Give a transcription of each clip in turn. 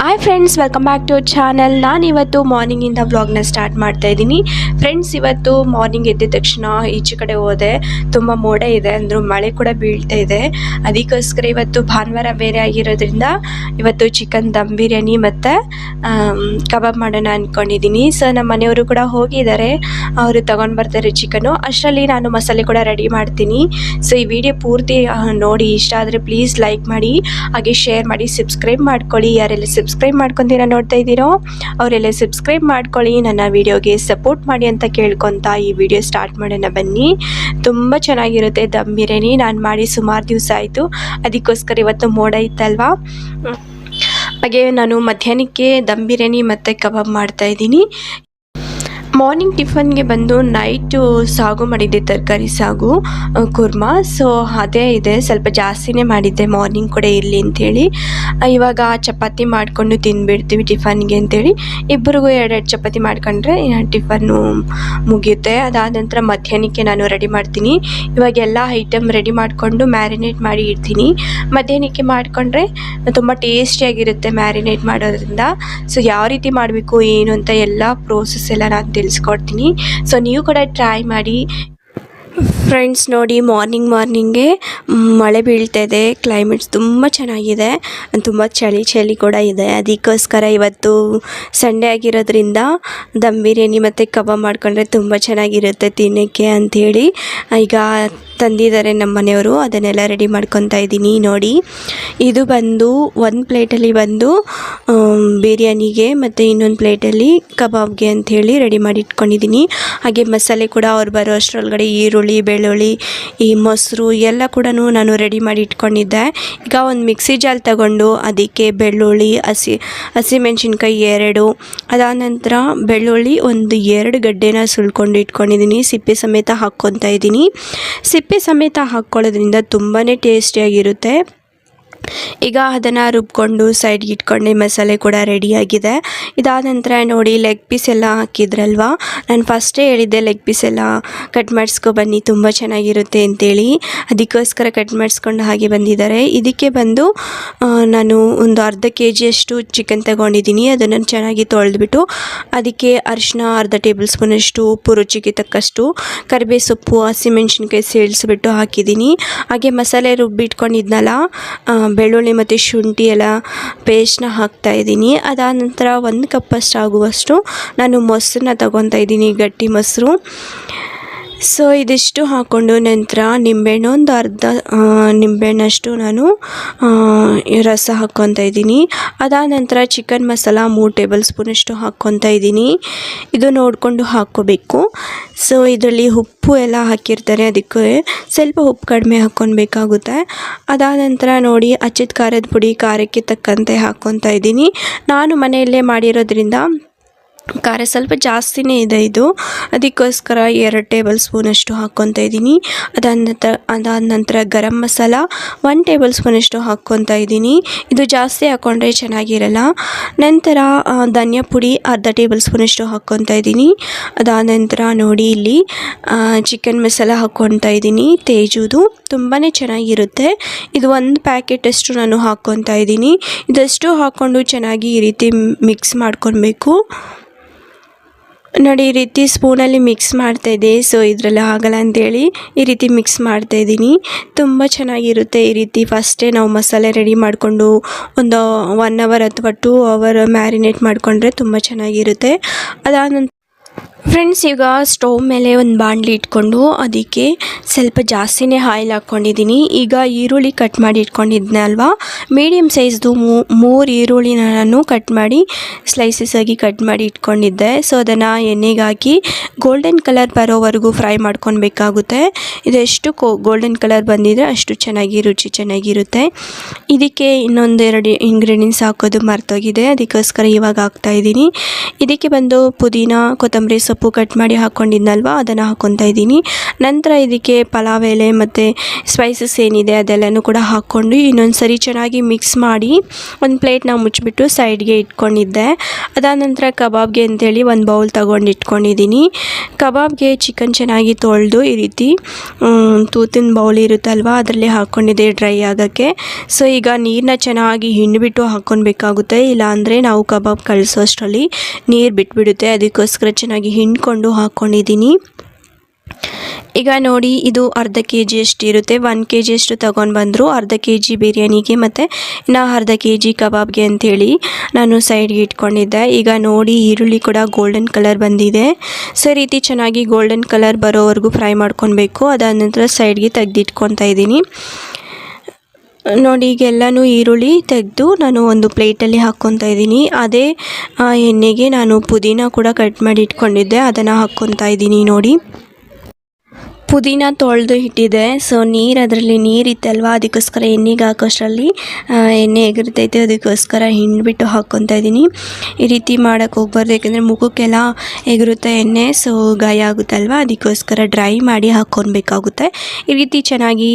Hi friends, welcome back to our channel. ನಾನು ಇವತ್ತು ಮಾರ್ನಿಂಗಿಂದ ವ್ಲಾಗ್ನ ಸ್ಟಾರ್ಟ್ ಮಾಡ್ತಾ ಇದ್ದೀನಿ. ಫ್ರೆಂಡ್ಸ್, ಇವತ್ತು ಮಾರ್ನಿಂಗ್ ಎದ್ದ ತಕ್ಷಣ ಈಚೆ ಕಡೆ ಹೋದೆ. ತುಂಬ ಮೋಡ ಇದೆ, ಅಂದರೂ ಮಳೆ ಕೂಡ ಬೀಳ್ತಾ ಇದೆ. ಅದಕ್ಕೋಸ್ಕರ ಇವತ್ತು ಭಾನುವಾರ ಬೇರೆ ಆಗಿರೋದ್ರಿಂದ ಇವತ್ತು ಚಿಕನ್ ದಮ್ ಬಿರಿಯಾನಿ ಮತ್ತು ಕಬಾಬ್ ಮಾಡೋಣ ಅಂದ್ಕೊಂಡಿದ್ದೀನಿ. ಸೊ ನಮ್ಮ ಮನೆಯವರು ಕೂಡ ಹೋಗಿದ್ದಾರೆ, ಅವರು ತೊಗೊಂಡು ಬರ್ತಾರೆ ಚಿಕನು. ಅಷ್ಟರಲ್ಲಿ ನಾನು ಮಸಾಲೆ ಕೂಡ ರೆಡಿ ಮಾಡ್ತೀನಿ. ಸೊ ಈ ವಿಡಿಯೋ ಪೂರ್ತಿ ನೋಡಿ, ಇಷ್ಟ ಆದರೆ ಪ್ಲೀಸ್ ಲೈಕ್ ಮಾಡಿ, ಹಾಗೆ ಶೇರ್ ಮಾಡಿ, ಸಬ್ಸ್ಕ್ರೈಬ್ ಮಾಡ್ಕೊಳ್ಳಿ. ಯಾರೆಲ್ಲ ಸಬ್ಸ್ಕ್ರೈಬ್ ಮಾಡ್ಕೊಂತೀರ ನೋಡ್ತಾ ಇದ್ದೀರೋ ಅವರೆಲ್ಲ ಸಬ್ಸ್ಕ್ರೈಬ್ ಮಾಡ್ಕೊಳ್ಳಿ, ನನ್ನ ವಿಡಿಯೋಗೆ ಸಪೋರ್ಟ್ ಮಾಡಿ ಅಂತ ಕೇಳ್ಕೊತಾ ಈ ವಿಡಿಯೋ ಸ್ಟಾರ್ಟ್ ಮಾಡೋಣ ಬನ್ನಿ. ತುಂಬ ಚೆನ್ನಾಗಿರುತ್ತೆ ದಮ್ ಬಿರಿಯಾನಿ. ನಾನು ಮಾಡಿ ಸುಮಾರು ದಿವಸ ಆಯಿತು, ಅದಕ್ಕೋಸ್ಕರ ಇವತ್ತು ಮೋಡ ಇತ್ತಲ್ವಾ. ಹಾಗೆ ನಾನು ಮಧ್ಯಾಹ್ನಕ್ಕೆ ದಮ್ ಬಿರಿಯಾನಿ ಮತ್ತು ಕಬಾಬ್ ಮಾಡ್ತಾಯಿದ್ದೀನಿ. ಮಾರ್ನಿಂಗ್ ಟಿಫನ್ಗೆ ಬಂದು ನೈಟು ಸಾಗು ಮಾಡಿದ್ದೆ, ತರಕಾರಿ ಸಾಗು ಕುರ್ಮಾ. ಸೊ ಅದೇ ಇದೆ, ಸ್ವಲ್ಪ ಜಾಸ್ತಿನೇ ಮಾಡಿದ್ದೆ ಮಾರ್ನಿಂಗ್ ಕೂಡ ಇರಲಿ ಅಂಥೇಳಿ. ಇವಾಗ ಚಪಾತಿ ಮಾಡಿಕೊಂಡು ತಿಂದುಬಿಡ್ತೀವಿ ಟಿಫನ್ಗೆ ಅಂಥೇಳಿ. ಇಬ್ಬರಿಗೂ ಎರಡೆರಡು ಚಪಾತಿ ಮಾಡ್ಕೊಂಡ್ರೆ ಟಿಫನ್ನು ಮುಗಿಯುತ್ತೆ. ಅದಾದ ನಂತರ ಮಧ್ಯಾಹ್ನಕ್ಕೆ ನಾನು ರೆಡಿ ಮಾಡ್ತೀನಿ. ಇವಾಗ ಎಲ್ಲ ಐಟಮ್ ರೆಡಿ ಮಾಡಿಕೊಂಡು ಮ್ಯಾರಿನೇಟ್ ಮಾಡಿ ಇಡ್ತೀನಿ. ಮಧ್ಯಾಹ್ನಕ್ಕೆ ಮಾಡಿಕೊಂಡ್ರೆ ತುಂಬ ಟೇಸ್ಟಿಯಾಗಿರುತ್ತೆ ಮ್ಯಾರಿನೇಟ್ ಮಾಡೋದ್ರಿಂದ. ಸೊ ಯಾವ ರೀತಿ ಮಾಡಬೇಕು ಏನು ಅಂತ ಎಲ್ಲ ಪ್ರೋಸೆಸ್ ಎಲ್ಲ ನಾನು ತಿಳಿಸ್ಕೊಡ್ತೀನಿ. ಸೊ ನೀವು ಕೂಡ ಟ್ರೈ ಮಾಡಿ. ಫ್ರೆಂಡ್ಸ್ ನೋಡಿ, ಮಾರ್ನಿಂಗ್ಗೆ ಮಳೆ ಬೀಳ್ತಾ ಇದೆ, ಕ್ಲೈಮೇಟ್ಸ್ ತುಂಬ ಚೆನ್ನಾಗಿದೆ, ತುಂಬ ಚಳಿ ಕೂಡ ಇದೆ. ಅದಕ್ಕೋಸ್ಕರ ಇವತ್ತು ಸಂಡೇ ಆಗಿರೋದ್ರಿಂದ ದಮ್ ಬಿರಿಯಾನಿ ಮತ್ತು ಕಬಾಬ್ ಮಾಡಿಕೊಂಡ್ರೆ ತುಂಬ ಚೆನ್ನಾಗಿರುತ್ತೆ ತಿನ್ನೋಕ್ಕೆ ಅಂಥೇಳಿ ಈಗ ತಂದಿದ್ದಾರೆ ನಮ್ಮ ಮನೆಯವರು. ಅದನ್ನೆಲ್ಲ ರೆಡಿ ಮಾಡ್ಕೊತಾ ಇದ್ದೀನಿ. ನೋಡಿ, ಇದು ಬಂದು ಒಂದು ಪ್ಲೇಟಲ್ಲಿ ಬಂದು ಬಿರಿಯಾನಿಗೆ ಮತ್ತು ಇನ್ನೊಂದು ಪ್ಲೇಟಲ್ಲಿ ಕಬಾಬ್ಗೆ ಅಂಥೇಳಿ ರೆಡಿ ಮಾಡಿ ಇಟ್ಕೊಂಡಿದ್ದೀನಿ. ಹಾಗೆ ಮಸಾಲೆ ಕೂಡ ಅವ್ರು ಬರೋ ಅಷ್ಟರೊಳಗಡೆ ಈರುಳ್ಳಿ, ಬೆಳ್ಳುಳ್ಳಿ, ಈ ಮೊಸರು ಎಲ್ಲ ಕೂಡ ನಾನು ರೆಡಿ ಮಾಡಿ ಇಟ್ಕೊಂಡಿದ್ದೆ. ಈಗ ಒಂದು ಮಿಕ್ಸಿ ಜಾರ್ ತಗೊಂಡು ಅದಕ್ಕೆ ಬೆಳ್ಳುಳ್ಳಿ, ಹಸಿಮೆಣ್ಸಿನ್ಕಾಯಿ 2, ಅದಾದ ನಂತರ ಬೆಳ್ಳುಳ್ಳಿ ಒಂದು 2 ಗಡ್ಡೆನ ಸುಲ್ಕೊಂಡು ಇಟ್ಕೊಂಡಿದ್ದೀನಿ. ಸಿಪ್ಪೆ ಸಮೇತ ಹಾಕ್ಕೊತಾ ಇದ್ದೀನಿ. ಸಿಪ್ಪೆ ಸಮೇತ ಹಾಕ್ಕೊಳ್ಳೋದ್ರಿಂದ ತುಂಬಾ ಟೇಸ್ಟಿಯಾಗಿರುತ್ತೆ. ಈಗ ಅದನ್ನು ರುಬ್ಕೊಂಡು ಸೈಡ್ಗೆ ಇಟ್ಕೊಂಡೆ. ಮಸಾಲೆ ಕೂಡ ರೆಡಿಯಾಗಿದೆ. ಇದಾದ ನಂತರ ನೋಡಿ, ಲೆಗ್ ಪೀಸ್ ಎಲ್ಲ ಹಾಕಿದ್ರಲ್ವ, ನಾನು ಫಸ್ಟೇ ಹೇಳಿದ್ದೆ ಲೆಗ್ ಪೀಸ್ ಎಲ್ಲ ಕಟ್ ಮಾಡಿಸ್ಕೊಬನ್ನಿ, ತುಂಬ ಚೆನ್ನಾಗಿರುತ್ತೆ ಅಂತೇಳಿ. ಅದಕ್ಕೋಸ್ಕರ ಕಟ್ ಮಾಡಿಸ್ಕೊಂಡು ಹಾಗೆ ಬಂದಿದ್ದಾರೆ. ಇದಕ್ಕೆ ಬಂದು ನಾನು ಒಂದು ಅರ್ಧ kg ಚಿಕನ್ ತಗೊಂಡಿದ್ದೀನಿ. ಅದನ್ನು ಚೆನ್ನಾಗಿ ತೊಳೆದ್ಬಿಟ್ಟು ಅದಕ್ಕೆ ಅರಿಶಿನ ಅರ್ಧ ಟೇಬಲ್ ಸ್ಪೂನಷ್ಟು, ಉಪ್ಪು ರುಚಿಗೆ ತಕ್ಕಷ್ಟು, ಕರಿಬೇವು ಸೊಪ್ಪು, ಹಸಿಮೆಣ್ಸಿನ್ಕಾಯಿ ಸೇರಿಸ್ಬಿಟ್ಟು ಹಾಕಿದ್ದೀನಿ. ಹಾಗೆ ಮಸಾಲೆ ರುಬ್ಬಿಟ್ಕೊಂಡಿದ್ನಲ್ಲ, ಬೆಳ್ಳುಳ್ಳಿ ಮತ್ತು ಶುಂಠಿ ಎಲ್ಲ ಪೇಸ್ಟ್ನ ಹಾಕ್ತಾಯಿದ್ದೀನಿ. ಅದಾದ ನಂತರ 1 ಕಪ್ಪಷ್ಟು ಆಗುವಷ್ಟು ನಾನು ಮೊಸರನ್ನ ತಗೊತಾ ಇದ್ದೀನಿ, ಗಟ್ಟಿ ಮೊಸರು. ಸೊ ಇದಿಷ್ಟು ಹಾಕ್ಕೊಂಡು ನಂತರ ನಿಂಬೆಹಣ್ಣು ಒಂದು ಅರ್ಧ ನಿಂಬೆಹಣ್ಣಷ್ಟು ನಾನು ರಸ ಹಾಕ್ಕೊತಾ ಇದ್ದೀನಿ. ಅದಾದ ನಂತರ ಚಿಕನ್ ಮಸಾಲ 3 ಟೇಬಲ್ ಸ್ಪೂನಷ್ಟು ಹಾಕ್ಕೊತಾ ಇದ್ದೀನಿ. ಇದು ನೋಡಿಕೊಂಡು ಹಾಕ್ಕೋಬೇಕು. ಸೊ ಇದರಲ್ಲಿ ಉಪ್ಪು ಎಲ್ಲ ಹಾಕಿರ್ತಾರೆ, ಅದಕ್ಕೆ ಸ್ವಲ್ಪ ಉಪ್ಪು ಕಡಿಮೆ ಹಾಕ್ಕೊಬೇಕಾಗುತ್ತೆ. ಅದಾದ ನಂತರ ನೋಡಿ, ಅಚ್ಚಿದ ಖಾರದ ಪುಡಿ ಖಾರಕ್ಕೆ ತಕ್ಕಂತೆ ಹಾಕ್ಕೊತಾ ಇದ್ದೀನಿ. ನಾನು ಮನೆಯಲ್ಲೇ ಮಾಡಿರೋದ್ರಿಂದ ಖಾರ ಸ್ವಲ್ಪ ಜಾಸ್ತಿನೇ ಇದೆ ಇದು, ಅದಕ್ಕೋಸ್ಕರ 2 ಟೇಬಲ್ ಸ್ಪೂನಷ್ಟು ಹಾಕ್ಕೊತಾ ಇದ್ದೀನಿ. ಅದಾದ ನಂತರ ಗರಂ ಮಸಾಲ 1 ಟೇಬಲ್ ಸ್ಪೂನಷ್ಟು ಹಾಕ್ಕೊತಾ ಇದ್ದೀನಿ. ಇದು ಜಾಸ್ತಿ ಹಾಕ್ಕೊಂಡ್ರೆ ಚೆನ್ನಾಗಿರಲ್ಲ. ನಂತರ ಧನಿಯಾ ಪುಡಿ ಅರ್ಧ ಟೇಬಲ್ ಸ್ಪೂನಷ್ಟು ಹಾಕ್ಕೊತಾ ಇದ್ದೀನಿ. ಅದಾದ ನಂತರ ನೋಡಿ, ಇಲ್ಲಿ ಚಿಕನ್ ಮಸಾಲ ಹಾಕ್ಕೊತಾ ಇದ್ದೀನಿ, ತೇಜುದು, ತುಂಬಾ ಚೆನ್ನಾಗಿರುತ್ತೆ. ಇದು 1 ಪ್ಯಾಕೆಟಷ್ಟು ನಾನು ಹಾಕ್ಕೊತಾ ಇದ್ದೀನಿ. ಇದಷ್ಟು ಹಾಕ್ಕೊಂಡು ಚೆನ್ನಾಗಿ ಈ ರೀತಿ ಮಿಕ್ಸ್ ಮಾಡ್ಕೊಬೇಕು. ನೋಡಿ, ಈ ರೀತಿ ಸ್ಪೂನಲ್ಲಿ ಮಿಕ್ಸ್ ಮಾಡ್ತಾಯಿದ್ದೆ. ಸೊ ಇದರಲ್ಲಿ ಆಗಲ್ಲ ಅಂಥೇಳಿ ಈ ರೀತಿ ಮಿಕ್ಸ್ ಮಾಡ್ತಾಯಿದ್ದೀನಿ. ತುಂಬ ಚೆನ್ನಾಗಿರುತ್ತೆ ಈ ರೀತಿ. ಫಸ್ಟೇ ನಾವು ಮಸಾಲೆ ರೆಡಿ ಮಾಡಿಕೊಂಡು ಒಂದು 1 ಅವರ್ ಅಥವಾ 2 ಅವರ್ ಮ್ಯಾರಿನೇಟ್ ಮಾಡಿಕೊಂಡ್ರೆ ತುಂಬ ಚೆನ್ನಾಗಿರುತ್ತೆ. ಅದಾದ ನಂತರ ಫ್ರೆಂಡ್ಸ್, ಈಗ ಸ್ಟವ್ ಮೇಲೆ ಒಂದು ಬಾಣಲಿ ಇಟ್ಕೊಂಡು ಅದಕ್ಕೆ ಸ್ವಲ್ಪ ಜಾಸ್ತಿನೇ ಆಯಿಲ್ ಹಾಕ್ಕೊಂಡಿದ್ದೀನಿ. ಈಗ ಈರುಳ್ಳಿ ಕಟ್ ಮಾಡಿ ಇಟ್ಕೊಂಡಿದ್ದೆ ಅಲ್ವಾ, ಮೀಡಿಯಮ್ ಸೈಜ್ದು 3 ಈರುಳ್ಳಿನ ನಾನು ಕಟ್ ಮಾಡಿ ಸ್ಲೈಸಸ್ ಆಗಿ ಕಟ್ ಮಾಡಿ ಇಟ್ಕೊಂಡಿದ್ದೆ. ಸೊ ಅದನ್ನು ಎಣ್ಣೆಗೆ ಹಾಕಿ ಗೋಲ್ಡನ್ ಕಲರ್ ಬರೋವರೆಗೂ ಫ್ರೈ ಮಾಡ್ಕೊಳ್ಬೇಕಾಗುತ್ತೆ. ಇದೆಷ್ಟು ಗೋಲ್ಡನ್ ಕಲರ್ ಬಂದಿದ್ರೆ ಅಷ್ಟು ರುಚಿ ಚೆನ್ನಾಗಿರುತ್ತೆ. ಇದಕ್ಕೆ ಇನ್ನೊಂದು 2 ಇಂಗ್ರೀಡಿಯೆಂಟ್ಸ್ ಹಾಕೋದು ಮರ್ತೋಗಿದೆ, ಅದಕ್ಕೋಸ್ಕರ ಇವಾಗ ಹಾಕ್ತಾಯಿದ್ದೀನಿ. ಇದಕ್ಕೆ ಬಂದು ಪುದೀನ, ಕೊತ್ತಂಬರಿ ಸೊಪ್ಪು ಸೊಪ್ಪು ಕಟ್ ಮಾಡಿ ಹಾಕ್ಕೊಂಡಿದ್ನಲ್ವ ಅದನ್ನು ಹಾಕ್ಕೊತಾ ಇದ್ದೀನಿ. ನಂತರ ಇದಕ್ಕೆ ಪಲಾವ್ ಎಲೆ ಮತ್ತು ಸ್ಪೈಸಸ್ ಏನಿದೆ ಅದೆಲ್ಲನೂ ಕೂಡ ಹಾಕ್ಕೊಂಡು ಇನ್ನೊಂದು ಸರಿ ಚೆನ್ನಾಗಿ ಮಿಕ್ಸ್ ಮಾಡಿ ಒಂದು ಪ್ಲೇಟ್ನ ಮುಚ್ಚಿಬಿಟ್ಟು ಸೈಡ್ಗೆ ಇಟ್ಕೊಂಡಿದ್ದೆ. ಅದಾದ ನಂತರ ಕಬಾಬ್ಗೆ ಅಂತೇಳಿ ಒಂದು ಬೌಲ್ ತೊಗೊಂಡು ಇಟ್ಕೊಂಡಿದ್ದೀನಿ. ಕಬಾಬ್ಗೆ ಚಿಕನ್ ಚೆನ್ನಾಗಿ ತೊಳೆದು ಈ ರೀತಿ ತೂತಿನ ಬೌಲ್ ಇರುತ್ತಲ್ವ ಅದರಲ್ಲಿ ಹಾಕ್ಕೊಂಡಿದ್ದೆ ಡ್ರೈ ಆಗೋಕ್ಕೆ. ಸೊ ಈಗ ನೀರನ್ನ ಚೆನ್ನಾಗಿ ಹಿಂಡಿಬಿಟ್ಟು ಹಾಕ್ಕೊಳ್ಬೇಕಾಗುತ್ತೆ, ಇಲ್ಲಾಂದರೆ ನಾವು ಕಬಾಬ್ ಕಳಿಸೋ ಅಷ್ಟರಲ್ಲಿ ನೀರು ಬಿಟ್ಬಿಡುತ್ತೆ. ಅದಕ್ಕೋಸ್ಕರ ಚೆನ್ನಾಗಿ ಹಿಂಡ್ಕೊಂಡು ಹಾಕ್ಕೊಂಡಿದ್ದೀನಿ. ಈಗ ನೋಡಿ, ಇದು ಅರ್ಧ ಕೆ ಅಷ್ಟು ಇರುತ್ತೆ. 1 kg ಅಷ್ಟು ತೊಗೊಂಡು ಬಂದರು. ಅರ್ಧ kg ಬಿರಿಯಾನಿಗೆ ಮತ್ತು ಇನ್ನು ಅರ್ಧ kg ಕಬಾಬ್ಗೆ ಅಂಥೇಳಿ ನಾನು ಸೈಡ್ಗೆ ಇಟ್ಕೊಂಡಿದ್ದೆ. ಈಗ ನೋಡಿ, ಈರುಳ್ಳಿ ಕೂಡ ಗೋಲ್ಡನ್ ಕಲರ್ ಬಂದಿದೆ. ಸೊ ಈ ರೀತಿ ಚೆನ್ನಾಗಿ ಗೋಲ್ಡನ್ ಕಲರ್ ಬರೋವರೆಗೂ ಫ್ರೈ ಮಾಡ್ಕೊಳ್ಬೇಕು. ಅದಾದ ನಂತರ ಸೈಡ್ಗೆ ತೆಗೆದಿಟ್ಕೊತಾ ಇದ್ದೀನಿ. ನೋಡಿ, ಈಗೆಲ್ಲನೂ ಈರುಳ್ಳಿ ತೆಗೆದು ನಾನು ಒಂದು ಪ್ಲೇಟಲ್ಲಿ ಹಾಕ್ಕೊತಾ ಇದ್ದೀನಿ. ಅದೇ ಎಣ್ಣೆಗೆ ನಾನು ಪುದೀನ ಕೂಡ ಕಟ್ ಮಾಡಿ ಇಟ್ಕೊಂಡಿದ್ದೆ, ಅದನ್ನು ಹಾಕ್ಕೊತಾ ಇದ್ದೀನಿ. ನೋಡಿ, ಪುದೀನ ತೊಳೆದು ಇಟ್ಟಿದ್ದೆ. ಸೊ ಅದರಲ್ಲಿ ನೀರಿತ್ತಲ್ವ, ಅದಕ್ಕೋಸ್ಕರ ಎಣ್ಣೆಗೆ ಹಾಕೋಷ್ಟರಲ್ಲಿ ಎಣ್ಣೆ ಎಗರ್ತೈತೆ, ಅದಕ್ಕೋಸ್ಕರ ಹಿಂಡ್ಬಿಟ್ಟು ಹಾಕ್ಕೊತಾ ಇದ್ದೀನಿ. ಈ ರೀತಿ ಮಾಡೋಕ್ಕೆ ಹೋಗ್ಬಾರ್ದು, ಯಾಕೆಂದರೆ ಮುಖಕ್ಕೆಲ್ಲ ಎಗರುತ್ತೆ ಎಣ್ಣೆ, ಸೊ ಗಾಯ ಆಗುತ್ತಲ್ವ, ಅದಕ್ಕೋಸ್ಕರ ಡ್ರೈ ಮಾಡಿ ಹಾಕ್ಕೊಳ್ಬೇಕಾಗುತ್ತೆ. ಈ ರೀತಿ ಚೆನ್ನಾಗಿ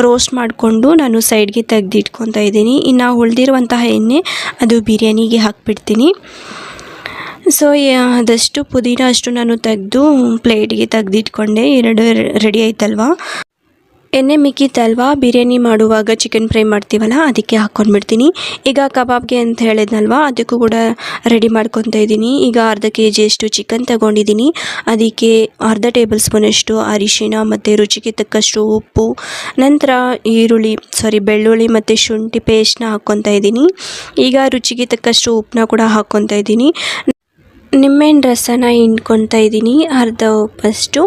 ರೋಸ್ಟ್ ಮಾಡಿಕೊಂಡು ನಾನು ಸೈಡ್ಗೆ ತೆಗೆದಿಟ್ಕೊತಾ ಇದ್ದೀನಿ. ಇನ್ನು ಉಳಿದಿರುವಂತಹ ಎಣ್ಣೆ ಅದು ಬಿರಿಯಾನಿಗೆ ಹಾಕ್ಬಿಡ್ತೀನಿ. ಸೊ ಅದಷ್ಟು ಪುದೀನ ಅಷ್ಟು ನಾನು ತೆಗೆದು ಪ್ಲೇಟ್ಗೆ ತೆಗೆದಿಟ್ಕೊಂಡೆ. 2 ರೆಡಿ ಆಯ್ತಲ್ವ. ಎಣ್ಣೆ ಮಿಕ್ಕಿತ್ತಲ್ವ, ಬಿರಿಯಾನಿ ಮಾಡುವಾಗ ಚಿಕನ್ ಫ್ರೈ ಮಾಡ್ತೀವಲ್ಲ ಅದಕ್ಕೆ ಹಾಕ್ಕೊಂಡ್ಬಿಡ್ತೀನಿ. ಈಗ ಕಬಾಬ್ಗೆ ಅಂತ ಹೇಳಿದ್ನಲ್ವ, ಅದಕ್ಕೂ ಕೂಡ ರೆಡಿ ಮಾಡ್ಕೊತಾ ಇದ್ದೀನಿ. ಈಗ ಅರ್ಧ kg ಅಷ್ಟು ಚಿಕನ್ ತಗೊಂಡಿದ್ದೀನಿ. ಅದಕ್ಕೆ ಅರ್ಧ ಟೇಬಲ್ ಸ್ಪೂನಷ್ಟು ಅರಿಶಿಣ ಮತ್ತು ರುಚಿಗೆ ತಕ್ಕಷ್ಟು ಉಪ್ಪು, ನಂತರ ಬೆಳ್ಳುಳ್ಳಿ ಮತ್ತು ಶುಂಠಿ ಪೇಸ್ಟ್ನ ಹಾಕ್ಕೊತಾ ಇದ್ದೀನಿ. ಈಗ ರುಚಿಗೆ ತಕ್ಕಷ್ಟು ಉಪ್ಪನ್ನ ಕೂಡ ಹಾಕ್ಕೊತಾ ಇದ್ದೀನಿ. ನಿಂಬೆಹಣ್ಣು ರಸನ ಹಿಂಡ್ಕೊತಾ ಇದ್ದೀನಿ, ಅರ್ಧ ಉಪ್ಪಷ್ಟು.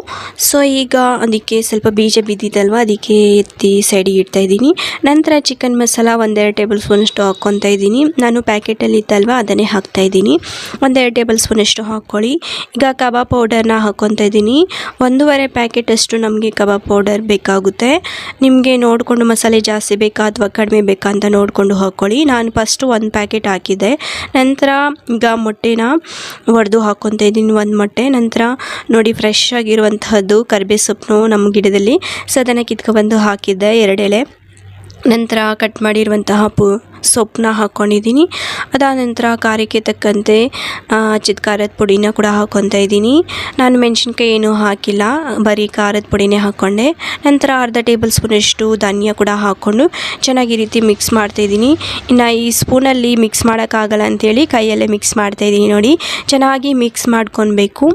ಸೊ ಈಗ ಅದಕ್ಕೆ ಸ್ವಲ್ಪ ಬೀಜ ಬಿದ್ದಿದ್ದಲ್ವ, ಅದಕ್ಕೆ ಎತ್ತಿ ಸೈಡಿಗೆ ಇಡ್ತಾ ಇದ್ದೀನಿ. ನಂತರ ಚಿಕನ್ ಮಸಾಲ 1-2 ಟೇಬಲ್ ಸ್ಪೂನಷ್ಟು ಹಾಕ್ಕೊತಾ ಇದ್ದೀನಿ. ನಾನು ಪ್ಯಾಕೆಟಲ್ಲಿ ಇತ್ತಲ್ವ ಅದನ್ನೇ ಹಾಕ್ತಾ ಇದ್ದೀನಿ. 1-2 ಟೇಬಲ್ ಸ್ಪೂನಷ್ಟು ಹಾಕ್ಕೊಳ್ಳಿ. ಈಗ ಕಬಾಬ್ ಪೌಡರ್ನ ಹಾಕ್ಕೊತಾ ಇದ್ದೀನಿ. 1.5 ಪ್ಯಾಕೆಟಷ್ಟು ನಮಗೆ ಕಬಾಬ್ ಪೌಡರ್ ಬೇಕಾಗುತ್ತೆ. ನಿಮಗೆ ನೋಡಿಕೊಂಡು ಮಸಾಲೆ ಜಾಸ್ತಿ ಬೇಕಾ ಅಥವಾ ಕಡಿಮೆ ಬೇಕಾ ಅಂತ ನೋಡಿಕೊಂಡು ಹಾಕ್ಕೊಳ್ಳಿ. ನಾನು ಫಸ್ಟು 1 ಪ್ಯಾಕೆಟ್ ಹಾಕಿದ್ದೆ. ನಂತರ ಈಗ ಮೊಟ್ಟೆನ ಒಡೆದು ಹಾಕ್ಕೊತಾ ಇದ್ದೀನಿ, 1 ಮೊಟ್ಟೆ. ನಂತರ ನೋಡಿ, ಫ್ರೆಶ್ ಆಗಿರುವಂತಹದ್ದು ಕರಿಬೇವು ಸೊಪ್ಪು ನಮ್ಮ ಗಿಡದಲ್ಲಿ, ಸೊ ಅದನ್ನು ಕಿತ್ಕೊಬಂದು ಹಾಕಿದ್ದೆ 2 ಎಲೆ. ನಂತರ ಕಟ್ ಮಾಡಿರುವಂತಹ ಸೊಪ್ಪನ್ನ ಹಾಕ್ಕೊಂಡಿದ್ದೀನಿ. ಅದಾದ ನಂತರ ಖಾರಕ್ಕೆ ತಕ್ಕಂತೆ ಹಚ್ಚಿದ ಖಾರದ ಪುಡಿನ ಕೂಡ ಹಾಕ್ಕೊತಾ ಇದ್ದೀನಿ. ನಾನು ಮೆಣಸಿನ್ಕಾಯಿ ಏನೂ ಹಾಕಿಲ್ಲ, ಬರೀ ಖಾರದ ಪುಡಿನೇ ಹಾಕ್ಕೊಂಡೆ. ನಂತರ ಅರ್ಧ ಟೇಬಲ್ ಸ್ಪೂನಷ್ಟು ಧನಿಯಾ ಕೂಡ ಹಾಕ್ಕೊಂಡು ಚೆನ್ನಾಗಿ ಈ ರೀತಿ ಮಿಕ್ಸ್ ಮಾಡ್ತಾಯಿದ್ದೀನಿ. ಇನ್ನು ಈ ಸ್ಪೂನಲ್ಲಿ ಮಿಕ್ಸ್ ಮಾಡೋಕ್ಕಾಗಲ್ಲ ಅಂಥೇಳಿ ಕೈಯಲ್ಲೇ ಮಿಕ್ಸ್ ಮಾಡ್ತಾಯಿದ್ದೀನಿ. ನೋಡಿ, ಚೆನ್ನಾಗಿ ಮಿಕ್ಸ್ ಮಾಡ್ಕೊಳ್ಬೇಕು.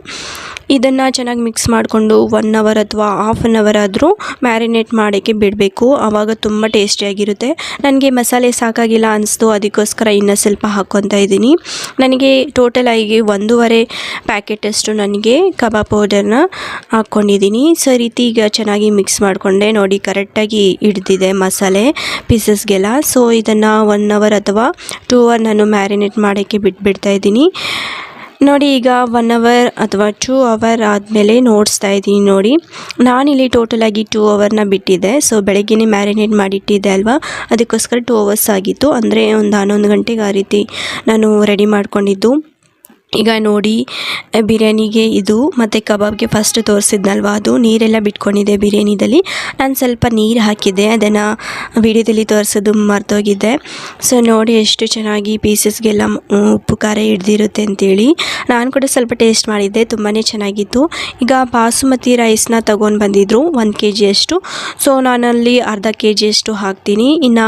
ಇದನ್ನು ಚೆನ್ನಾಗಿ ಮಿಕ್ಸ್ ಮಾಡಿಕೊಂಡು 1 ಅವರ್ ಅಥವಾ ಹಾಫ್ ಆನ್ ಅವರ್ ಆದರೂ ಮ್ಯಾರಿನೇಟ್ ಮಾಡೋಕ್ಕೆ ಬಿಡಬೇಕು. ಆವಾಗ ತುಂಬ ಟೇಸ್ಟಿಯಾಗಿರುತ್ತೆ. ನನಗೆ ಮಸಾಲೆ ಸಾಕಾಗಿಲ್ಲ ಅನಿಸ್ತು, ಅದಕ್ಕೋಸ್ಕರ ಇನ್ನೂ ಸ್ವಲ್ಪ ಹಾಕ್ಕೊತಾ ಇದ್ದೀನಿ. ನನಗೆ ಟೋಟಲ್ ಆಗಿ 1.5 ಪ್ಯಾಕೆಟಷ್ಟು ನನಗೆ ಕಬಾಬ್ ಪೌಡರ್ನ ಹಾಕ್ಕೊಂಡಿದ್ದೀನಿ. ಸೊ ಈ ರೀತಿ ಈಗ ಚೆನ್ನಾಗಿ ಮಿಕ್ಸ್ ಮಾಡಿಕೊಂಡೆ. ನೋಡಿ, ಕರೆಕ್ಟಾಗಿ ಹಿಡ್ದಿದೆ ಮಸಾಲೆ ಪೀಸಸ್ಗೆಲ್ಲ. ಸೊ ಇದನ್ನು 1 ಅವರ್ ಅಥವಾ 2 ಅವರ್ ನಾನು ಮ್ಯಾರಿನೇಟ್ ಮಾಡೋಕ್ಕೆ ಬಿಟ್ಬಿಡ್ತಾ ಇದ್ದೀನಿ. ನೋಡಿ, ಈಗ 1 ಅವರ್ ಅಥವಾ 2 ಅವರ್ ಆದಮೇಲೆ ನೋಡಿಸ್ತಾ ಇದ್ದೀನಿ. ನೋಡಿ, ನಾನಿಲ್ಲಿ ಟೋಟಲಾಗಿ 2 ಅವರ್ನ ಬಿಟ್ಟಿದ್ದೆ. ಸೊ ಬೆಳಗ್ಗೆನೇ ಮ್ಯಾರಿನೇಟ್ ಮಾಡಿಟ್ಟಿದ್ದೆ ಅಲ್ವಾ, ಅದಕ್ಕೋಸ್ಕರ 2 ಅವರ್ಸ್ ಆಗಿತ್ತು. ಅಂದರೆ ಒಂದು 11 ಗಂಟೆಗೆ ಆ ರೀತಿ ನಾನು ರೆಡಿ ಮಾಡ್ಕೊಂಡಿದ್ದು. ಈಗ ನೋಡಿ, ಬಿರಿಯಾನಿಗೆ ಇದು ಮತ್ತು ಕಬಾಬ್ಗೆ ಫಸ್ಟ್ ತೋರಿಸಿದ್ನಲ್ವ, ಅದು ನೀರೆಲ್ಲ ಬಿಟ್ಕೊಂಡಿದ್ದೆ ಬಿರಿಯಾನಿದಲ್ಲಿ. ನಾನು ಸ್ವಲ್ಪ ನೀರು ಹಾಕಿದ್ದೆ, ಅದನ್ನು ವಿಡಿಯೋದಲ್ಲಿ ತೋರಿಸೋದು ಮರ್ತೋಗಿದ್ದೆ. ಸೊ ನೋಡಿ, ಎಷ್ಟು ಚೆನ್ನಾಗಿ ಪೀಸಸ್ಗೆಲ್ಲ ಉಪ್ಪು ಖಾರ ಹಿಡ್ದಿರುತ್ತೆ ಅಂಥೇಳಿ. ನಾನು ಕೂಡ ಸ್ವಲ್ಪ ಟೇಸ್ಟ್ ಮಾಡಿದ್ದೆ, ತುಂಬಾ ಚೆನ್ನಾಗಿತ್ತು. ಈಗ ಬಾಸುಮತಿ ರೈಸ್ನ ತೊಗೊಂಡು ಬಂದಿದ್ದರು 1 kg ಅಷ್ಟು. ಸೊ ನಾನಲ್ಲಿ ಅರ್ಧ kg ಅಷ್ಟು ಹಾಕ್ತೀನಿ. ಇನ್ನು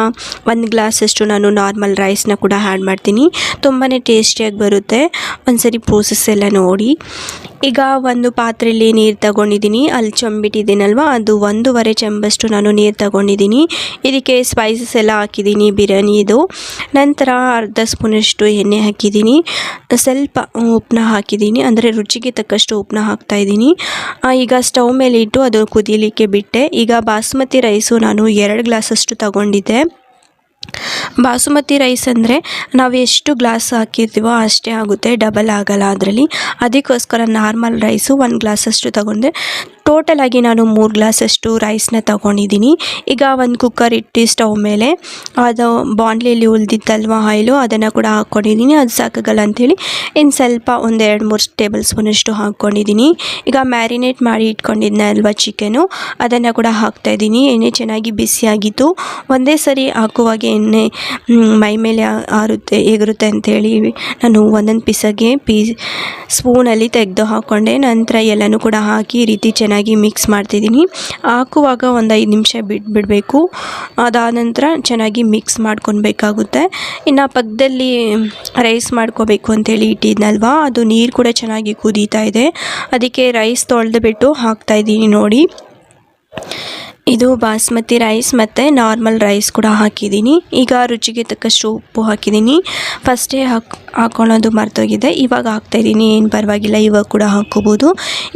1 ಗ್ಲಾಸಷ್ಟು ನಾನು ನಾರ್ಮಲ್ ರೈಸ್ನ ಕೂಡ ಆ್ಯಡ್ ಮಾಡ್ತೀನಿ. ತುಂಬಾ ಟೇಸ್ಟಿಯಾಗಿ ಬರುತ್ತೆ. ಒಂದ್ಸರಿ ಪ್ರೋಸೆಸ್ ಎಲ್ಲ ನೋಡಿ. ಈಗ ಒಂದು ಪಾತ್ರೆಯಲ್ಲಿ ನೀರು ತಗೊಂಡಿದ್ದೀನಿ. ಅಲ್ಲಿ ಚೊಂಬಿಟ್ಟಿದ್ದೀನಲ್ವ, ಅದು 1.5 ಚಮಚಷ್ಟು ನಾನು ನೀರು ತಗೊಂಡಿದ್ದೀನಿ. ಇದಕ್ಕೆ ಸ್ಪೈಸಸ್ ಎಲ್ಲ ಹಾಕಿದ್ದೀನಿ ಬಿರಿಯಾನಿದು. ನಂತರ ಅರ್ಧ ಸ್ಪೂನಷ್ಟು ಎಣ್ಣೆ ಹಾಕಿದ್ದೀನಿ. ಸ್ವಲ್ಪ ಉಪ್ಪನ್ನ ಹಾಕಿದ್ದೀನಿ, ಅಂದರೆ ರುಚಿಗೆ ತಕ್ಕಷ್ಟು ಉಪ್ಪನ್ನ ಹಾಕ್ತಾಯಿದ್ದೀನಿ. ಈಗ ಸ್ಟವ್ ಮೇಲೆ ಇಟ್ಟು ಅದು ಕುದಿಯಲಿಕ್ಕೆ ಬಿಟ್ಟೆ. ಈಗ ಬಾಸುಮತಿ ರೈಸು ನಾನು 2 ಗ್ಲಾಸಷ್ಟು ತಗೊಂಡಿದ್ದೆ. ಬಾಸುಮತಿ ರೈಸ್ ಅಂದರೆ ನಾವು ಎಷ್ಟು ಗ್ಲಾಸ್ ಹಾಕಿರ್ತೀವೋ ಅಷ್ಟೇ ಆಗುತ್ತೆ, ಡಬಲ್ ಆಗಲ್ಲ ಅದರಲ್ಲಿ. ಅದಕ್ಕೋಸ್ಕರ ನಾರ್ಮಲ್ ರೈಸು 1 ಗ್ಲಾಸಷ್ಟು ತಗೊಂಡೆ. ಟೋಟಲಾಗಿ ನಾನು 3 ಗ್ಲಾಸಷ್ಟು ರೈಸ್ನ ತಗೊಂಡಿದ್ದೀನಿ. ಈಗ ಒಂದು ಕುಕ್ಕರ್ ಇಟ್ಟು ಸ್ಟವ್ ಮೇಲೆ ಅದು ಬಾಣಲೆಯಲ್ಲಿ ಉಳಿದಿತ್ತಲ್ವ ಆಯಿಲು, ಅದನ್ನು ಕೂಡ ಹಾಕ್ಕೊಂಡಿದ್ದೀನಿ. ಅದು ಸಾಕಾಗಲ್ಲ ಅಂಥೇಳಿ ಇನ್ನು ಸ್ವಲ್ಪ ಒಂದು 2-3 ಟೇಬಲ್ ಸ್ಪೂನಷ್ಟು ಹಾಕ್ಕೊಂಡಿದ್ದೀನಿ. ಈಗ ಮ್ಯಾರಿನೇಟ್ ಮಾಡಿ ಇಟ್ಕೊಂಡಿದ್ದೆ ಅಲ್ವ ಚಿಕನು, ಅದನ್ನು ಕೂಡ ಹಾಕ್ತಾಯಿದ್ದೀನಿ. ಎಣ್ಣೆ ಚೆನ್ನಾಗಿ ಬಿಸಿಯಾಗಿತ್ತು. ಒಂದೇ ಸರಿ ಹಾಕುವಾಗ ಎಣ್ಣೆ ಮೈ ಮೇಲೆ ಎಗರುತ್ತೆ ಅಂಥೇಳಿ ನಾನು ಒಂದೊಂದು ಪೀಸಾಗೆ ಸ್ಪೂನಲ್ಲಿ ತೆಗೆದು ಹಾಕ್ಕೊಂಡೆ. ನಂತರ ಎಲ್ಲನೂ ಕೂಡ ಹಾಕಿ ಈ ರೀತಿ ಚೆನ್ನಾಗಿ ಮಿಕ್ಸ್ ಮಾಡ್ತಿದ್ದೀನಿ. ಹಾಕುವಾಗ ಒಂದು 5 ನಿಮಿಷ ಬಿಡಬೇಕು. ಅದಾದ ನಂತರ ಚೆನ್ನಾಗಿ ಮಿಕ್ಸ್ ಮಾಡ್ಕೊಬೇಕಾಗುತ್ತೆ. ಇನ್ನು ಪಕ್ಕದಲ್ಲಿ ರೈಸ್ ಮಾಡ್ಕೋಬೇಕು ಅಂತೇಳಿ ಇಟ್ಟಿದ್ನಲ್ವ, ಅದು ನೀರು ಕೂಡ ಚೆನ್ನಾಗಿ ಕುದೀತಾ ಇದೆ. ಅದಕ್ಕೆ ರೈಸ್ ತೊಳೆದುಬಿಟ್ಟು ಹಾಕ್ತಾಯಿದ್ದೀನಿ ನೋಡಿ. ಇದು ಬಾಸ್ಮತಿ ರೈಸ್ ಮತ್ತು ನಾರ್ಮಲ್ ರೈಸ್ ಕೂಡ ಹಾಕಿದ್ದೀನಿ. ಈಗ ರುಚಿಗೆ ತಕ್ಕಷ್ಟು ಉಪ್ಪು ಹಾಕಿದ್ದೀನಿ. ಫಸ್ಟೇ ಹಾಕ್ಕೊಳ್ಳೋದು ಮರ್ತೋಗಿದೆ, ಇವಾಗ ಹಾಕ್ತಾಯಿದ್ದೀನಿ. ಏನು ಪರವಾಗಿಲ್ಲ, ಇವಾಗ ಕೂಡ ಹಾಕ್ಕೋಬೋದು.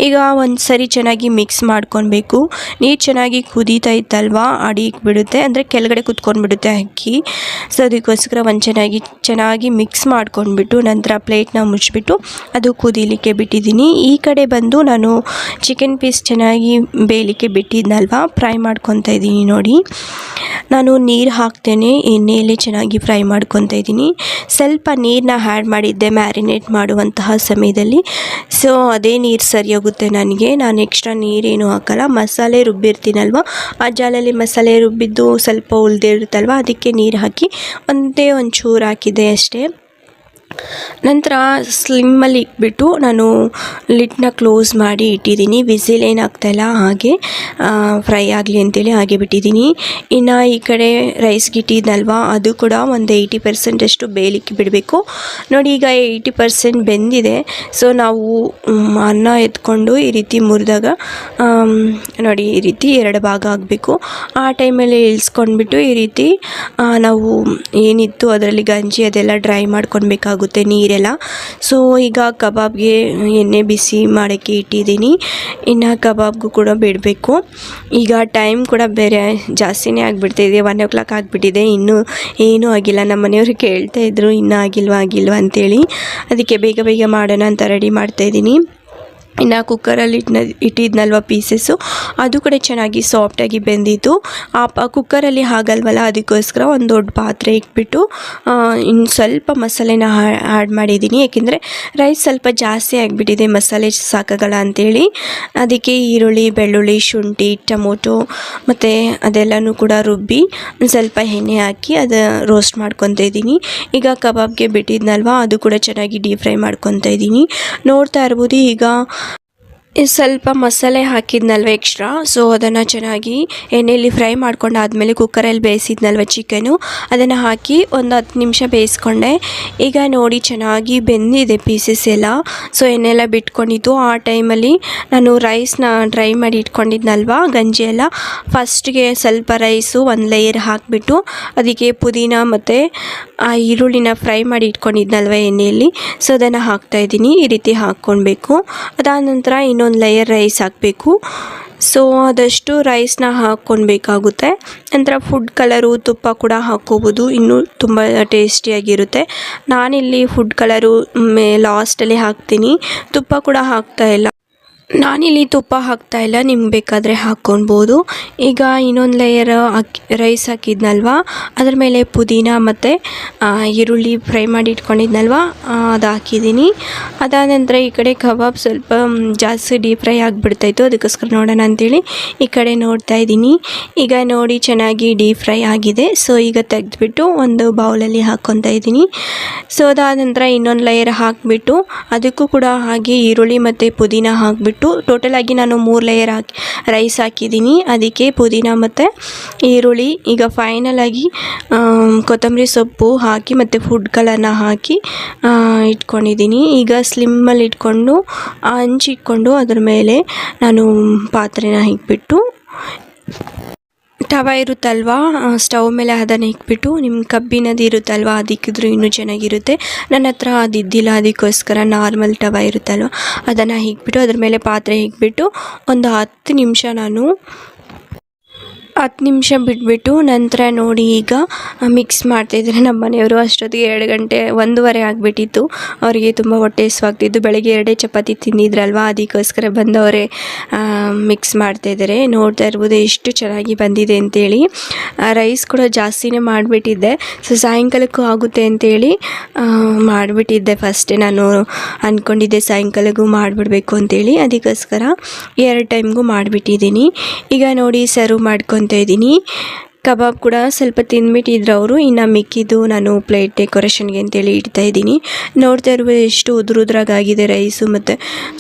ಈಗ ಒಂದು ಸರಿ ಚೆನ್ನಾಗಿ ಮಿಕ್ಸ್ ಮಾಡ್ಕೊಳ್ಬೇಕು. ನೀರು ಚೆನ್ನಾಗಿ ಕುದೀತಾ ಇತ್ತಲ್ವ, ಅಡಿಗೆ ಬಿಡುತ್ತೆ, ಅಂದರೆ ಕೆಳಗಡೆ ಕುತ್ಕೊಂಡ್ಬಿಡುತ್ತೆ ಅಕ್ಕಿ. ಸೊ ಅದಕ್ಕೋಸ್ಕರ ಚೆನ್ನಾಗಿ ಮಿಕ್ಸ್ ಮಾಡ್ಕೊಂಡ್ಬಿಟ್ಟು ನಂತರ ಪ್ಲೇಟ್ನ ಮುಚ್ಚಿಬಿಟ್ಟು ಅದು ಕುದೀಲಿಕ್ಕೆ ಬಿಟ್ಟಿದ್ದೀನಿ. ಈ ಕಡೆ ಬಂದು ನಾನು ಚಿಕನ್ ಪೀಸ್ ಚೆನ್ನಾಗಿ ಬೇಯಲಿಕ್ಕೆ ಬಿಟ್ಟಿದ್ನಲ್ವ, ಫ್ರೈ ಮಾಡ್ಕೊತಾ ಇದ್ದೀನಿ ನೋಡಿ. ನಾನು ನೀರು ಹಾಕ್ತೇನೆ, ಎಣ್ಣೆಯಲ್ಲಿ ಚೆನ್ನಾಗಿ ಫ್ರೈ ಮಾಡ್ಕೊತಾ ಇದ್ದೀನಿ. ಸ್ವಲ್ಪ ನೀರನ್ನ ಆ್ಯಡ್ ಮಾಡಿದ್ದೆ ಮ್ಯಾರಿನೇಟ್ ಮಾಡುವಂತಹ ಸಮಯದಲ್ಲಿ. ಸೊ ಅದೇ ನೀರು ಸರಿ ಹೋಗುತ್ತೆ ನನಗೆ. ನಾನು ಎಕ್ಸ್ಟ್ರಾ ನೀರೇನು ಹಾಕಲ್ಲ. ಮಸಾಲೆ ರುಬ್ಬಿರ್ತೀನಲ್ವ, ಆ ಜಾಲಲ್ಲಿ ಮಸಾಲೆ ರುಬ್ಬಿದ್ದು ಸ್ವಲ್ಪ ಉಳಿದಿರುತ್ತಲ್ವ, ಅದಕ್ಕೆ ನೀರು ಹಾಕಿ ಒಂಚೂರು ಹಾಕಿದೆ ಅಷ್ಟೇ. ನಂತರ ಸ್ಲಿಮ್ಮಲ್ಲಿ ಇಟ್ಬಿಟ್ಟು ನಾನು ಲಿಡ್ನ ಕ್ಲೋಸ್ ಮಾಡಿ ಇಟ್ಟಿದ್ದೀನಿ. ವಿಸಿಲ್ ಏನಾಗ್ತಾಯಿಲ್ಲ, ಹಾಗೆ ಫ್ರೈ ಆಗಲಿ ಅಂತೇಳಿ ಹಾಗೆ ಬಿಟ್ಟಿದ್ದೀನಿ. ಇನ್ನು ಈ ಕಡೆ ರೈಸ್ಗೆ ಇಟ್ಟಿದ್ನಲ್ವ, ಅದು ಕೂಡ ಒಂದು 80% ಅಷ್ಟು ಬೇಯಲಿಕ್ಕೆ ಬಿಡಬೇಕು ನೋಡಿ. ಈಗ 80% ಬೆಂದಿದೆ. ಸೊ ನಾವು ಅನ್ನ ಎತ್ಕೊಂಡು ಈ ರೀತಿ ಮುರಿದಾಗ ನೋಡಿ, ಈ ರೀತಿ 2 ಭಾಗ ಆಗಬೇಕು. ಆ ಟೈಮಲ್ಲಿ ಇಳಿಸ್ಕೊಂಡ್ಬಿಟ್ಟು ಈ ರೀತಿ ನಾವು ಏನಿತ್ತು ಅದರಲ್ಲಿ ಗಂಜಿ ಅದೆಲ್ಲ ಡ್ರೈ ಮಾಡ್ಕೊಳ್ಬೇಕಾಗುತ್ತೆ, ನೀರೆಲ್ಲ. ಸೊ ಈಗ ಕಬಾಬ್ಗೆ ಎಣ್ಣೆ ಬಿಸಿ ಮಾಡೋಕ್ಕೆ ಇಟ್ಟಿದ್ದೀನಿ. ಇನ್ನು ಕಬಾಬ್ಗೂ ಕೂಡ ಬಿಡಬೇಕು. ಈಗ ಟೈಮ್ ಕೂಡ ಬೇರೆ ಜಾಸ್ತಿನೇ ಆಗಿಬಿಡ್ತಾಯಿದೆ, 1 o'clock ಆಗಿಬಿಟ್ಟಿದೆ. ಇನ್ನೂ ಏನೂ ಆಗಿಲ್ಲ. ನಮ್ಮ ಮನೆಯವರು ಕೇಳ್ತಾಯಿದ್ರು ಇನ್ನೂ ಆಗಿಲ್ವಾ ಅಂತೇಳಿ. ಅದಕ್ಕೆ ಬೇಗ ಮಾಡೋಣ ಅಂತ ರೆಡಿ ಮಾಡ್ತಾಯಿದ್ದೀನಿ. ಇನ್ನು ಕುಕ್ಕರಲ್ಲಿ ಇಟ್ಟಿದ್ನಲ್ವ ಪೀಸಸ್ಸು, ಅದು ಕೂಡ ಚೆನ್ನಾಗಿ ಸಾಫ್ಟಾಗಿ ಬೆಂದಿತ್ತು. ಆ ಕುಕ್ಕರಲ್ಲಿ ಆಗಲ್ವಲ್ಲ, ಅದಕ್ಕೋಸ್ಕರ ಒಂದು ದೊಡ್ಡ ಪಾತ್ರೆ ಇಟ್ಬಿಟ್ಟು ಇನ್ನು ಸ್ವಲ್ಪ ಮಸಾಲೆನ ಆ್ಯಡ್ ಮಾಡಿದ್ದೀನಿ. ಏಕೆಂದರೆ ರೈಸ್ ಸ್ವಲ್ಪ ಜಾಸ್ತಿ ಆಗಿಬಿಟ್ಟಿದೆ, ಮಸಾಲೆ ಸಾಕಾಗಲ್ಲ ಅಂಥೇಳಿ. ಅದಕ್ಕೆ ಈರುಳ್ಳಿ, ಬೆಳ್ಳುಳ್ಳಿ, ಶುಂಠಿ, ಟೊಮೊಟೊ ಮತ್ತು ಅದೆಲ್ಲನೂ ಕೂಡ ರುಬ್ಬಿ ಸ್ವಲ್ಪ ಎಣ್ಣೆ ಹಾಕಿ ಅದು ರೋಸ್ಟ್ ಮಾಡ್ಕೊತಾ ಇದ್ದೀನಿ. ಈಗ ಕಬಾಬ್ಗೆ ಬಿಟ್ಟಿದ್ನಲ್ವ, ಅದು ಕೂಡ ಚೆನ್ನಾಗಿ ಡೀಪ್ ಫ್ರೈ ಮಾಡ್ಕೊತಾ ಇದ್ದೀನಿ. ನೋಡ್ತಾ ಇರ್ಬೋದು. ಈಗ ಸ್ವಲ್ಪ ಮಸಾಲೆ ಹಾಕಿದ್ನಲ್ವ ಎಕ್ಸ್ಟ್ರಾ, ಸೊ ಅದನ್ನು ಚೆನ್ನಾಗಿ ಎಣ್ಣೆಯಲ್ಲಿ ಫ್ರೈ ಮಾಡ್ಕೊಂಡಾದ್ಮೇಲೆ ಕುಕ್ಕರಲ್ಲಿ ಬೇಯಿಸಿದ್ನಲ್ವ ಚಿಕನು, ಅದನ್ನು ಹಾಕಿ ಒಂದು 10 ನಿಮಿಷ ಬೇಯಿಸ್ಕೊಂಡೆ. ಈಗ ನೋಡಿ ಚೆನ್ನಾಗಿ ಬೆಂದಿದೆ ಪೀಸಸ್ ಎಲ್ಲ. ಸೊ ಎಣ್ಣೆಲ್ಲ ಬಿಟ್ಕೊಂಡಿತ್ತು. ಆ ಟೈಮಲ್ಲಿ ನಾನು ರೈಸ್ನ ಡ್ರೈ ಮಾಡಿ ಇಟ್ಕೊಂಡಿದ್ನಲ್ವ ಗಂಜಿ ಎಲ್ಲ, ಫಸ್ಟ್ಗೆ ಸ್ವಲ್ಪ ರೈಸು ಒಂದು ಲೇಯರ್ ಹಾಕಿಬಿಟ್ಟು ಅದಕ್ಕೆ ಪುದೀನ ಮತ್ತು ಆ ಈರುಳ್ಳಿನ ಫ್ರೈ ಮಾಡಿ ಇಟ್ಕೊಂಡಿದ್ನಲ್ವ ಎಣ್ಣೆಯಲ್ಲಿ, ಸೊ ಅದನ್ನು ಹಾಕ್ತಾಯಿದ್ದೀನಿ. ಈ ರೀತಿ ಹಾಕ್ಕೊಳ್ಬೇಕು. ಅದಾದ ನಂತರ ಇನ್ನೊಂದು ಲೇಯರ್ ರೈಸ್ ಹಾಕಬೇಕು. ಸೊ ಆದಷ್ಟು ರೈಸ್ನ ಹಾಕ್ಕೊಳ್ಬೇಕಾಗುತ್ತೆ. ನಂತರ ಫುಡ್ ಕಲರು, ತುಪ್ಪ ಕೂಡ ಹಾಕ್ಕೋಬೋದು, ಇನ್ನೂ ತುಂಬ ಟೇಸ್ಟಿಯಾಗಿರುತ್ತೆ. ನಾನಿಲ್ಲಿ ಫುಡ್ ಕಲರು ಲಾಸ್ಟಲ್ಲಿ ಹಾಕ್ತೀನಿ, ತುಪ್ಪ ಕೂಡ ಹಾಕ್ತಾಯಿಲ್ಲ. ನಾನಿಲ್ಲಿ ತುಪ್ಪ ಹಾಕ್ತಾಯಿಲ್ಲ, ನಿಮ್ಗೆ ಬೇಕಾದರೆ ಹಾಕ್ಕೊಳ್ಬೋದು. ಈಗ ಇನ್ನೊಂದು ಲೇಯರ್ ರೈಸ್ ಹಾಕಿದ್ನಲ್ವ, ಅದ್ರ ಮೇಲೆ ಪುದೀನ ಮತ್ತು ಈರುಳ್ಳಿ ಫ್ರೈ ಮಾಡಿ ಇಟ್ಕೊಂಡಿದ್ನಲ್ವ, ಅದು ಹಾಕಿದ್ದೀನಿ. ಅದಾದ ನಂತರ ಈ ಕಡೆ ಕಬಾಬ್ ಸ್ವಲ್ಪ ಜಾಸ್ತಿ ಡೀಪ್ ಫ್ರೈ ಆಗಿಬಿಡ್ತಾಯಿತ್ತು, ಅದಕ್ಕೋಸ್ಕರ ನೋಡೋಣ ಅಂಥೇಳಿ ಈ ಕಡೆ ನೋಡ್ತಾ ಇದ್ದೀನಿ. ಈಗ ನೋಡಿ ಚೆನ್ನಾಗಿ ಡೀಪ್ ಫ್ರೈ ಆಗಿದೆ. ಸೊ ಈಗ ತೆಗೆದುಬಿಟ್ಟು ಒಂದು ಬೌಲಲ್ಲಿ ಹಾಕ್ಕೊತಾ ಇದ್ದೀನಿ. ಸೊ ಅದಾದ ನಂತರ ಇನ್ನೊಂದು ಲೇಯರ್ ಹಾಕಿಬಿಟ್ಟು ಅದಕ್ಕೂ ಕೂಡ ಹಾಗೆ ಈರುಳ್ಳಿ ಮತ್ತು ಪುದೀನ ಹಾಕಿಬಿಟ್ಟು ಟೋಟಲಾಗಿ ನಾನು 3 ಲೇಯರ್ ರೈಸ್ ಹಾಕಿದ್ದೀನಿ. ಅದಕ್ಕೆ ಪುದೀನ ಮತ್ತು ಈರುಳ್ಳಿ, ಈಗ ಫೈನಲಾಗಿ ಕೊತ್ತಂಬರಿ ಸೊಪ್ಪು ಹಾಕಿ ಮತ್ತು ಫುಡ್ ಕಲರ್ನ ಹಾಕಿ ಇಟ್ಕೊಂಡಿದ್ದೀನಿ. ಈಗ ಸ್ಲಿಮ್ಮಲ್ಲಿ ಇಟ್ಕೊಂಡು ಹಂಚಿಟ್ಕೊಂಡು ಅದ್ರ ಮೇಲೆ ನಾನು ಪಾತ್ರೆನ ಇಟ್ಬಿಟ್ಟು ತವ ಇರುತ್ತಲ್ವ ಸ್ಟವ್ ಮೇಲೆ ಅದನ್ನು ಇಟ್ಬಿಟ್ಟು, ನಿಮ್ಮ ಕಬ್ಬಿನದು ಇರುತ್ತಲ್ವ ಅದಕ್ಕಿದ್ರೂ ಇನ್ನೂ ಚೆನ್ನಾಗಿರುತ್ತೆ. ನನ್ನ ಹತ್ರ ಅದಿದ್ದಿಲ್ಲ, ಅದಕ್ಕೋಸ್ಕರ ನಾರ್ಮಲ್ ತವ ಇರುತ್ತಲ್ವ ಅದನ್ನು ಇಟ್ಬಿಟ್ಟು ಅದ್ರ ಮೇಲೆ ಪಾತ್ರೆ ಇಟ್ಬಿಟ್ಟು ಒಂದು 10 ನಿಮಿಷ ನಾನು 10 ನಿಮಿಷ ಬಿಟ್ಬಿಟ್ಟು ನಂತರ ನೋಡಿ ಈಗ ಮಿಕ್ಸ್ ಮಾಡ್ತಾಯಿದ್ದಾರೆ ನಮ್ಮ ಮನೆಯವರು. ಅಷ್ಟೊತ್ತಿಗೆ 2 ಗಂಟೆ 1:15 ಆಗಿಬಿಟ್ಟಿತ್ತು. ಅವರಿಗೆ ತುಂಬ ಹೊಟ್ಟೆ ಹಸಿವಾಗ್ತಿತ್ತು. ಬೆಳಗ್ಗೆ 2 ಚಪಾತಿ ತಿಂದಿದ್ರಲ್ವ, ಅದಕ್ಕೋಸ್ಕರ ಬಂದವರೇ ಮಿಕ್ಸ್ ಮಾಡ್ತಾಯಿದ್ದಾರೆ. ನೋಡ್ತಾ ಇರ್ಬೋದು ಎಷ್ಟು ಚೆನ್ನಾಗಿ ಬಂದಿದೆ ಅಂತೇಳಿ. ರೈಸ್ ಕೂಡ ಜಾಸ್ತಿನೇ ಮಾಡಿಬಿಟ್ಟಿದ್ದೆ. ಸೊ ಸಾಯಂಕಾಲಕ್ಕೂ ಆಗುತ್ತೆ ಅಂತೇಳಿ ಮಾಡಿಬಿಟ್ಟಿದ್ದೆ. ಫಸ್ಟೇ ನಾನು ಅಂದ್ಕೊಂಡಿದ್ದೆ ಸಾಯಂಕಾಲಕ್ಕೂ ಮಾಡಿಬಿಡ್ಬೇಕು ಅಂತೇಳಿ, ಅದಕ್ಕೋಸ್ಕರ 2 ಟೈಮ್ಗೂ ಮಾಡಿಬಿಟ್ಟಿದ್ದೀನಿ. ಈಗ ನೋಡಿ ಸರ್ವ್ ಮಾಡ್ಕೊತಾ ಇದ್ದೀನಿ. ಕಬಾಬ್ ಕೂಡ ಸ್ವಲ್ಪ ತಿಂದ್ಬಿಟ್ಟಿದ್ರು ಅವರು. ಇನ್ನು ಮಿಕ್ಕಿದ್ದು ನಾನು ಪ್ಲೇಟ್ ಡೆಕೋರೇಷನ್ಗೆ ಅಂತೇಳಿ ಇಡ್ತಾ ಇದ್ದೀನಿ. ನೋಡ್ತಾ ಇರ್ಬೋದು ಎಷ್ಟು ಉದುರಾಗಿದೆ ರೈಸು, ಮತ್ತು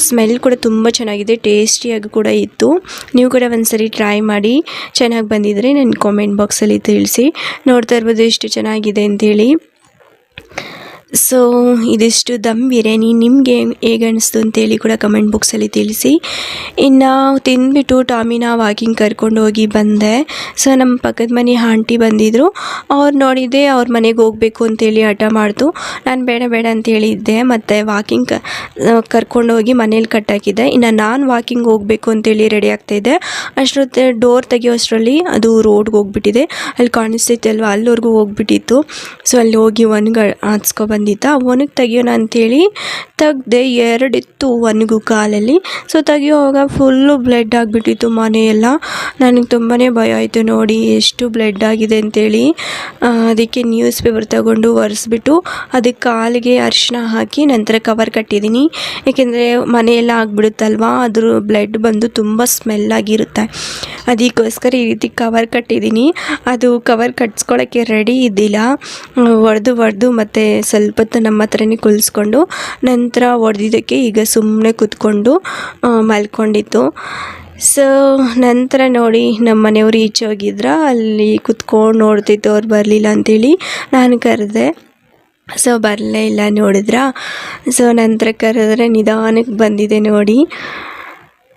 ಸ್ಮೆಲ್ ಕೂಡ ತುಂಬ ಚೆನ್ನಾಗಿದೆ, ಟೇಸ್ಟಿಯಾಗಿ ಕೂಡ ಇತ್ತು. ನೀವು ಕೂಡ ಒಂದ್ಸರಿ ಟ್ರೈ ಮಾಡಿ, ಚೆನ್ನಾಗಿ ಬಂದಿದ್ದರೆ ನನ್ನ ಕಾಮೆಂಟ್ ಬಾಕ್ಸಲ್ಲಿ ತಿಳಿಸಿ. ನೋಡ್ತಾ ಇರ್ಬೋದು ಎಷ್ಟು ಚೆನ್ನಾಗಿದೆ ಅಂತೇಳಿ. ಸೊ ಇದಿಷ್ಟು ದಮ್ ಬಿರಿಯಾನಿ. ನಿಮಗೆ ಹೇಗೆ ಅನಿಸ್ತು ಅಂತೇಳಿ ಕೂಡ ಕಮೆಂಟ್ ಬಾಕ್ಸಲ್ಲಿ ತಿಳಿಸಿ. ಇನ್ನು ತಿಂದ್ಬಿಟ್ಟು ಟಾಮಿನ ವಾಕಿಂಗ್ ಕರ್ಕೊಂಡು ಹೋಗಿ ಬಂದೆ. ಸೊ ನಮ್ಮ ಪಕ್ಕದ ಮನೆ ಆಂಟಿ ಬಂದಿದ್ದರು. ಅವ್ರು ನೋಡಿದ್ದೆ ಅವ್ರ ಮನೆಗೆ ಹೋಗಬೇಕು ಅಂತೇಳಿ ಹಠ ಮಾಡ್ತು. ನಾನು ಬೇಡ ಅಂತ ಹೇಳಿದ್ದೆ, ಮತ್ತು ವಾಕಿಂಗ್ ಕರ್ಕೊಂಡು ಹೋಗಿ ಮನೇಲಿ ಕಟ್ಟಾಕಿದ್ದೆ. ಇನ್ನು ನಾನು ವಾಕಿಂಗ್ ಹೋಗಬೇಕು ಅಂತೇಳಿ ರೆಡಿ ಆಗ್ತಾಯಿದ್ದೆ. ಅಷ್ಟೊತ್ತೆ ಡೋರ್ ತೆಗಿಯೋಷ್ಟರಲ್ಲಿ ಅದು ರೋಡ್ಗೆ ಹೋಗ್ಬಿಟ್ಟಿದೆ. ಅಲ್ಲಿ ಕಾಣಿಸ್ತೈತೆ ಅಲ್ವ, ಅಲ್ಲಿವರೆಗೂ ಹೋಗ್ಬಿಟ್ಟಿತ್ತು. ಸೊ ಅಲ್ಲಿ ಹೋಗಿ ಹಾಕ್ಸ್ಕೊಬಂದಿದ್ದ. ಒಣಗಿ ತೆಗಿಯೋಣ ಅಂಥೇಳಿ ತೆಗ್ದೆ. 2 ಇತ್ತು ಒಣಗು ಕಾಲಲ್ಲಿ. ಸೊ ತೆಗಿಯೋವಾಗ ಫುಲ್ಲು ಬ್ಲಡ್ ಆಗಿಬಿಟ್ಟಿತ್ತು ಮನೆಯೆಲ್ಲ. ನನಗೆ ತುಂಬಾ ಭಯ ಆಯಿತು ನೋಡಿ ಎಷ್ಟು ಬ್ಲಡ್ ಆಗಿದೆ ಅಂತೇಳಿ. ಅದಕ್ಕೆ ನ್ಯೂಸ್ ಪೇಪರ್ ತಗೊಂಡು ಒರೆಸ್ಬಿಟ್ಟು ಅದಕ್ಕೆ ಕಾಲಿಗೆ ಅರಿಶಿನ ಹಾಕಿ ನಂತರ ಕವರ್ ಕಟ್ಟಿದ್ದೀನಿ. ಏಕೆಂದರೆ ಮನೆಯೆಲ್ಲ ಆಗಿಬಿಡುತ್ತಲ್ವ, ಅದ್ರ ಬ್ಲಡ್ ಬಂದು ತುಂಬ ಸ್ಮೆಲ್ಲಾಗಿರುತ್ತೆ. ಅದಕ್ಕೋಸ್ಕರ ಈ ರೀತಿ ಕವರ್ ಕಟ್ಟಿದ್ದೀನಿ. ಅದು ಕವರ್ ಕಟ್ಸ್ಕೊಳ್ಳೋಕ್ಕೆ ರೆಡಿ ಇದ್ದಿಲ್ಲ. ಹೊಡೆದು ಮತ್ತು ಸ್ವಲ್ಪ ಹೊತ್ತು ನಮ್ಮ ಹತ್ರನೇ ಕುಳಿಸ್ಕೊಂಡು ನಂತರ ಹೊಡೆದಿದ್ದಕ್ಕೆ ಈಗ ಸುಮ್ಮನೆ ಕೂತ್ಕೊಂಡು ಮಲ್ಕೊಂಡಿತ್ತು. ಸೊ ನಂತರ ನೋಡಿ ನಮ್ಮ ಮನೆಯವರು ಈಚೆ ಹೋಗಿದ್ರ, ಅಲ್ಲಿ ಕುತ್ಕೊಂಡು ನೋಡ್ತಿತ್ತು. ಅವ್ರು ಬರಲಿಲ್ಲ ಅಂಥೇಳಿ ನಾನು ಕರೆದೆ. ಸೊ ಬರಲೇ ಇಲ್ಲ ನೋಡಿದ್ರಾ. ಸೊ ನಂತರ ಕರೆದ್ರೆ ನಿಧಾನಕ್ಕೆ ಬಂದಿದೆ ನೋಡಿ.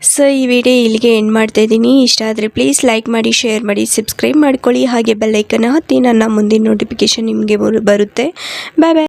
ಸೊ ಈ ವಿಡಿಯೋ ಇಲ್ಲಿಗೆ ಎಂಡ್ ಮಾಡ್ತಾಯಿದ್ದೀನಿ. ಇಷ್ಟ ಆದರೆ ಪ್ಲೀಸ್ ಲೈಕ್ ಮಾಡಿ, ಶೇರ್ ಮಾಡಿ, ಸಬ್ಸ್ಕ್ರೈಬ್ ಮಾಡ್ಕೊಳ್ಳಿ. ಹಾಗೆ ಬೆಲ್ ಐಕನ್ ಹತ್ತಿ ನನ್ನ ಮುಂದಿನ ನೋಟಿಫಿಕೇಷನ್ ನಿಮಗೆ ಬರುತ್ತೆ. ಬಾಯ್ ಬಾಯ್.